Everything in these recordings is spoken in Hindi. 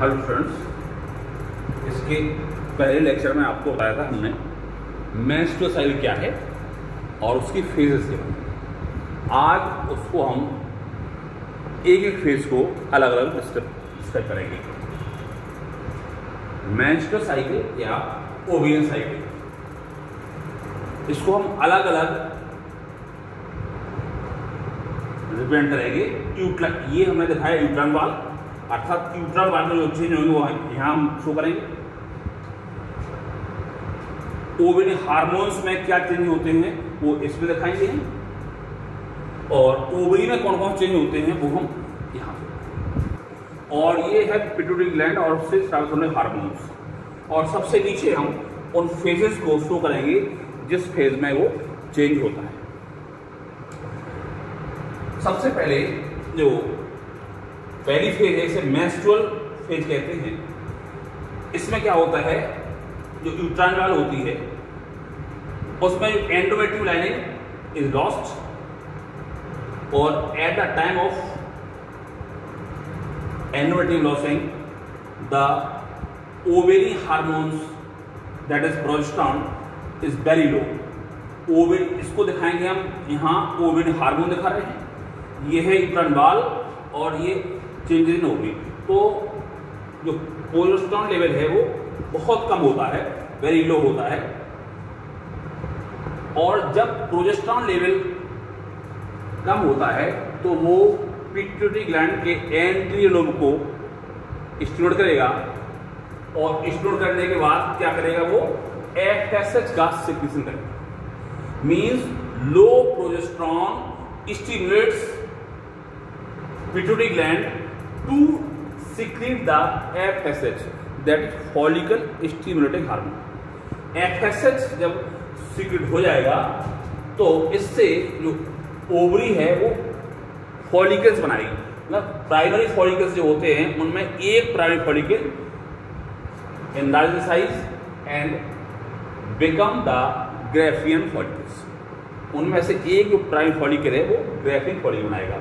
हेलो फ्रेंड्स, इसके पहले लेक्चर में आपको बताया था हमने मेंस्ट्रुअल साइकिल क्या है और उसकी फेजेस के बारे में। आज उसको हम एक एक फेज को अलग अलग स्टेप करेंगे। मेंस्ट्रुअल साइकिल या ओवियन साइकिल, इसको हम अलग अलग रिप्रेजेंट करेंगे। ये हमने दिखाया यूट्राइन वाल, अर्थात यूट्राइन वाल में जो चेंज होंगे वो यहाँ हम शो करेंगे। ओवेरी हार्मोन्स में क्या चेंज होते हैं वो इसमें दिखाएंगे हम, और ओवरी में कौन कौन चेंज होते हैं वो हम यहाँ पे। और ये है पिट्यूटरी ग्लैंड और उससे स्रावित होने हार्मोन्स, और सबसे नीचे हम उन फेजेस को शो करेंगे जिस फेज में वो चेंज होता है। सबसे पहले जो पहली फेज है इसे मेंस्ट्रुअल फेज कहते हैं। इसमें क्या होता है, जो यूट्राइन वाल होती है उसमें जो एंडोमेट्रियम लाइनिंग इज लॉस्ट, और at the time of endometrium losing the ovary hormones that is progesterone is very low. Ovary, इसको दिखाएंगे हम, यहाँ ओवेरी हार्मोन दिखा रहे हैं, ये है यूट्राइन वाल और ये चेंज इन ओवरी। तो जो प्रोजेस्टेरोन लेवल है वो बहुत कम होता है, वेरी लो होता है। और जब प्रोजेस्टेरोन लेवल कम होता है तो वो पिट्यूटरी ग्लैंड के एंटीरियर लोब को स्टिमुलेट करेगा, और स्टिमुलेट करने के बाद क्या करेगा, वो एफएसएच का सिक्रीशन करेगा। Means low progesterone stimulates pituitary gland to secrete the FSH, that is follicle stimulating hormone। FSH जब सीक्रेट हो जाएगा तो इससे जो ओवरी है वो फॉलिकल्स बनाएगी। मतलब प्राइमरी फॉलिकल्स जो होते हैं उनमें एक primary follicle enlarge in size and become the Graafian follicles. उनमें से एक जो प्राइमरी फॉलिकल है वो ग्राफियन फॉलिकल बनाएगा।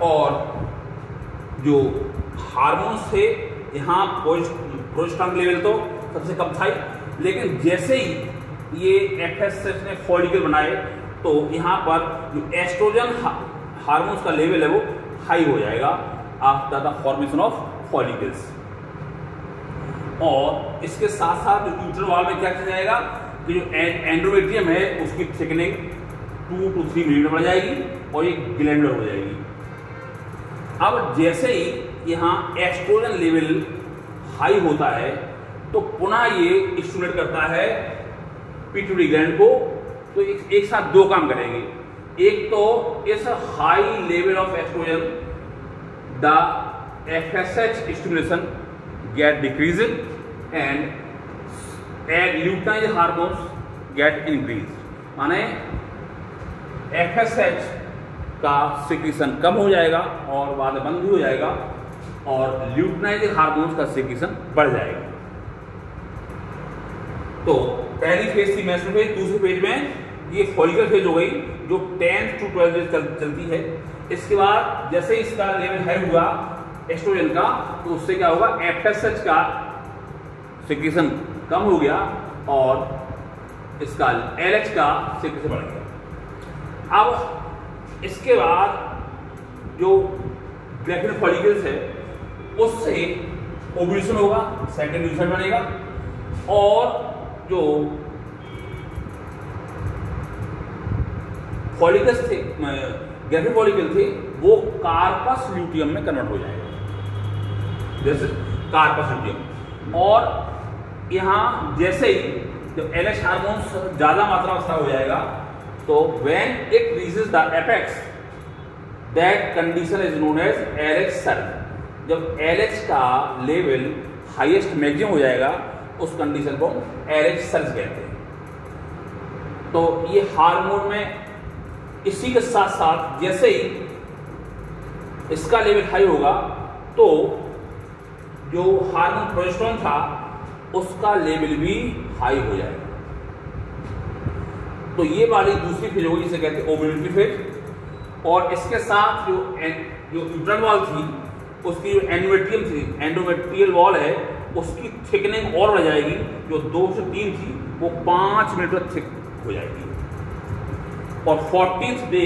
और जो हार्मोन्स थे यहाँ प्रोजेस्टेरोन लेवल तो सबसे कम था ही, लेकिन जैसे ही ये एफएसएच ने फॉलिकल बनाए तो यहाँ पर जो एस्ट्रोजन हार्मोन्स का लेवल है वो हाई हो जाएगा after the formation of follicles. और इसके साथ साथ जो यूट्राइन वाल में क्या किया जाएगा कि जो एंडोमेट्रियम है उसकी थिकनिंग 2 to 3 मिलीमीटर बढ़ जाएगी और ये ग्लैंडुलर हो जाएगी। अब जैसे ही यहाँ एस्ट्रोजन लेवल हाई होता है तो पुनः ये स्टिमुलेट करता है पिट्यूटरी ग्लैंड को। तो एक साथ दो काम करेंगे, एक तो इस high level of estrogen the FSH stimulation get decreasing and lutein hormones get increase. माने एफएसएच का सिक्रीशन कम हो जाएगा और बाद में बंद भी हो जाएगा, और ल्यूटिनाइजिंग हार्मोन्स का सिक्रीशन बढ़ जाएगा। तो पहली फेज थी मेंस्ट्रुअल फेज। दूसरी फेज में ये फॉलिकल फेज हो गई जो 10 to 12 डेज चलती है। इसके बाद जैसे इसका लेवल हाई हुआ एस्ट्रोजन का तो उससे क्या होगा, एफएसएच का सिक्रीशन कम हो गया और इसका एलएच का सिक्रीशन बढ़ गया। अब इसके बाद जो ग्राफियन फॉलिकल्स है उससे ओव्यूलेशन होगा, सेकंड यूनिट बनेगा, और जो फॉलिकल्स थे ग्राफियन फॉलिकल थे वो कार्पस ल्यूटियम में कन्वर्ट हो जाएगा, जैसे कार्पस ल्यूटियम। और यहाँ जैसे ही जब एलएच हार्मोन्स ज्यादा मात्रा में स्राव हो जाएगा तो when it reaches the apex, that condition is known as LH surge। जब LH का लेवल हाईएस्ट मैक्सिमम हो जाएगा उस कंडीशन को LH सर्ज कहते हैं। तो ये हार्मोन में इसी के साथ साथ जैसे ही इसका लेवल हाई होगा तो जो हार्मोन प्रोजेस्टेरोन था उसका लेवल भी हाई हो जाएगा। तो ये वाली दूसरी फेज होगी जिसे कहते हैं ओव्यूलेटरी फेज। और इसके साथ जो यूट्राइन वाल थी उसकी जो एंडोमेट्रियल वॉल है उसकी थिकनिंग और बढ़ जाएगी, जो 2 से 3 थी वो 5 मिनट तक थिक हो जाएगी। और 14th डे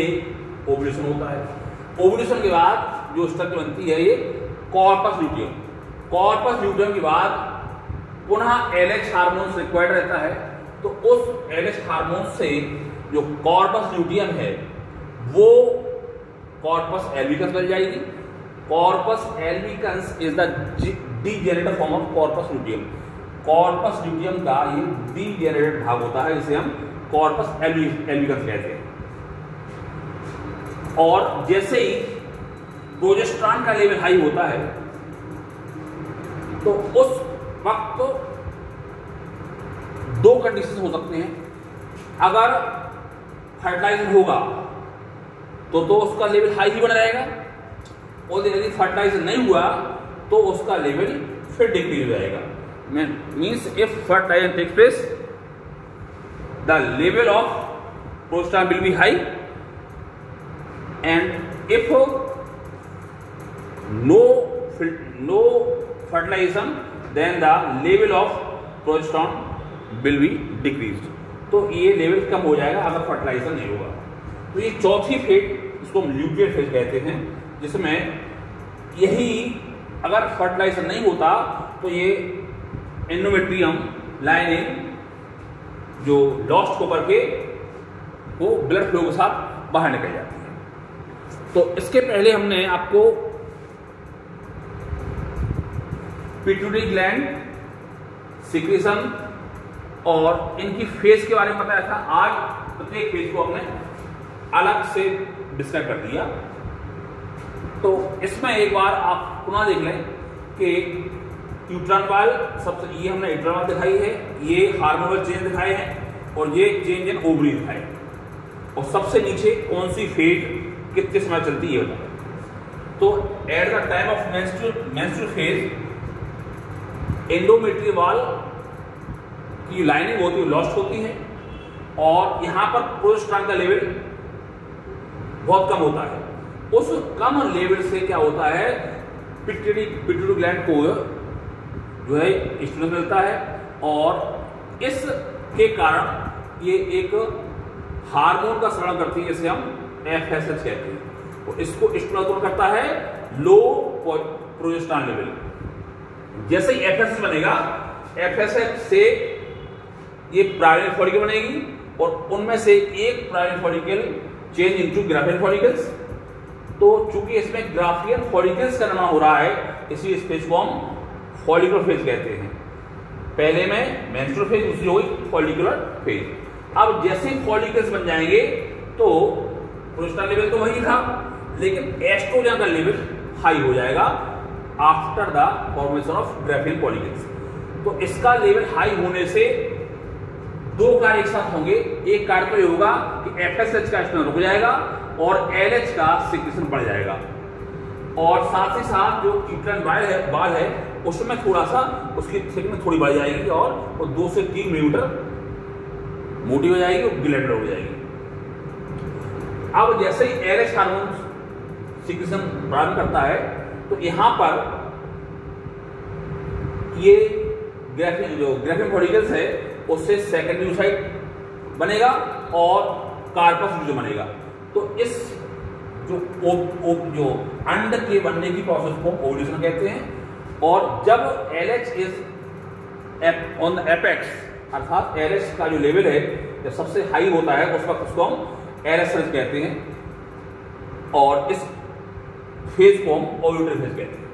ओव्यूलेशन होता है। ओव्यूलेशन के बाद जो स्ट्रक्चर बनती है ये कॉर्पस ल्यूटियम। कॉर्पस ल्यूटियम के बाद पुनः LH हार्मोन रिक्वायर्ड रहता है, तो उस LH हार्मोन से जो कॉर्पस ल्यूटियम है वो कॉर्पस एल्बिकस बन जाएगी। Corpus albicans is the degenerated form of corpus luteum. Corpus luteum का ये डीजेनरेटेड भाग होता है, जिसे हम कॉर्पस एल्बिकस कहते हैं। और जैसे ही प्रोजेस्टेरॉन का लेवल हाई होता है तो उस वक्त तो 2 कंडीशन हो सकते हैं। अगर फर्टिलाइजर होगा तो उसका लेवल हाई ही बना रहेगा, और यदि फर्टिलाइजर नहीं हुआ तो उसका लेवल फिर डिक्रीज हो जाएगा। Means if fertiliser takes place the level of progesterone will be high, and if no fertilization then the level of progesterone will be decreased। तो ये लेवल कम हो जाएगा अगर फर्टिलाइजेशन नहीं होगा। तो ये चौथी फेज, इसको हम ल्यूटियल फेज कहते हैं, जिसमें यही अगर फर्टिलाइजेशन नहीं होता तो ये एंडोमेट्रियम लाइनिंग जो लॉस्ट होकर के वो ब्लड फ्लो के साथ बाहर निकल जाती है। तो इसके पहले हमने आपको पिट्यूटरी ग्लैंड, सिक्रीशन और इनकी फेज के बारे में बताया था। आज प्रत्येक फेज को हमने अलग से डिस्क्राइब कर दिया। तो इसमें एक बार आप पुनः देख लें कि यूट्राइन वाल, सबसे ये हमने यूट्राइन वाल दिखाई है, ये हार्मोनल चेंज दिखाए हैं और ये चेंज इन ओवरी दिखाए, और सबसे नीचे कौन सी फेज कितने समय चलती है बताया। तो at the time of menstrual phase endometrial wall की लाइनिंग होती है लॉस्ट होती है, और यहां पर प्रोजेस्टेरॉन का लेवल बहुत कम होता है। उस कम लेवल से क्या होता है, पिट्यूटरी ग्लैंड को जो है स्टिमुलस मिलता है, और इसके कारण ये एक हार्मोन का स्राव करती है, जिसे हम FSH कहते हैं। तो इसको स्टिमुलस करता है लो प्रोजेस्टेरॉन लेवल। जैसे ही FSH बनेगा, FSH से ये प्राइमरी फॉलिकल बनेगी, और उनमें से एक primary follicle change into Graafian follicles. तो चूंकि इसमें ग्राफियन फॉलिकल्स का निर्माण हो रहा है, इसी स्टेज को हम फॉलिकुलर फेज कहते हैं। पहले में मेंस्ट्रुअल फेज, दूसरी हुई फॉलिकुलर फेज। अब जैसे फॉलिकल्स बन जाएंगे तो प्रोजेस्टेरॉन लेवल तो वही था, लेकिन एस्ट्रोजन का लेवल हाई हो जाएगा after the formation of Graafian follicles. तो इसका लेवल हाई होने से 2 कार्य एक साथ होंगे। एक कार्य तो ये होगा कि FSH का स्टिमुलस रुक जाएगा और LH का सिक्रीशन बढ़ जाएगा, और साथ ही साथ जो यूट्राइन बाल है उसमें थोड़ा सा उसकी थिकनेस थोड़ी बढ़ जाएगी, और वो 2 से 3 मिलीमीटर मोटी हो जाएगी और ग्लैंडुलर हो जाएगी। अब जैसे ही LH हार्मोन सिक्रीशन प्रारंभ करता है, तो यहां पर ये ग्राफियन फॉलिकल्स है उससे सेकेंडरी साइट बनेगा और कार्पस ल्यूटियम बनेगा। तो इस जो अंड के बनने की प्रोसेस को ओव्यूलेशन कहते हैं। और जब LH is on the apex, अर्थात LH का जो लेवल है जब सबसे हाई होता है उस वक्त उसको हम LH कहते हैं, और इस फेज को हम ओव्यूलेटरी फेज कहते हैं।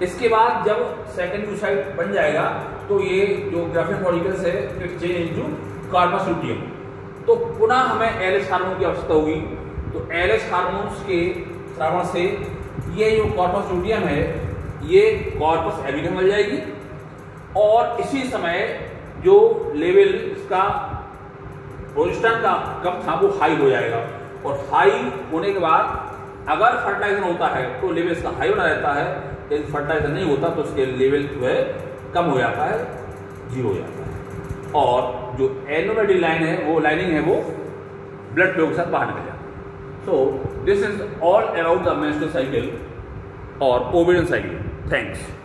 इसके बाद जब सेकेंड ल्यूसाइट बन जाएगा तो ये जो ग्राफियन फॉलिकल्स है it change into corpus luteum. तो पुनः हमें LH हार्मोन की आवश्यकता होगी। तो LH हार्मोन्स के श्रावण से ये जो कॉर्पस ल्यूटियम है ये कॉर्पस एल्बिकस मिल जाएगी, और इसी समय जो लेवल इसका प्रोजेस्टेरॉन का कम था वो हाई हो जाएगा, और हाई होने के बाद अगर फर्टिलाइजेशन होता है तो लेवल इसका हाई होना रहता है, यदि फर्टिलाइजेशन नहीं होता तो उसके लेवल जो है कम हो जाता है, 0 हो जाता है। और जो एंडोमेट्रियल लाइन है वो लाइनिंग है वो ब्लड फ्लो के साथ बाहर निकल जाता है। So this is all about the menstrual cycle और ओविडन साइक्लिन। थैंक्स।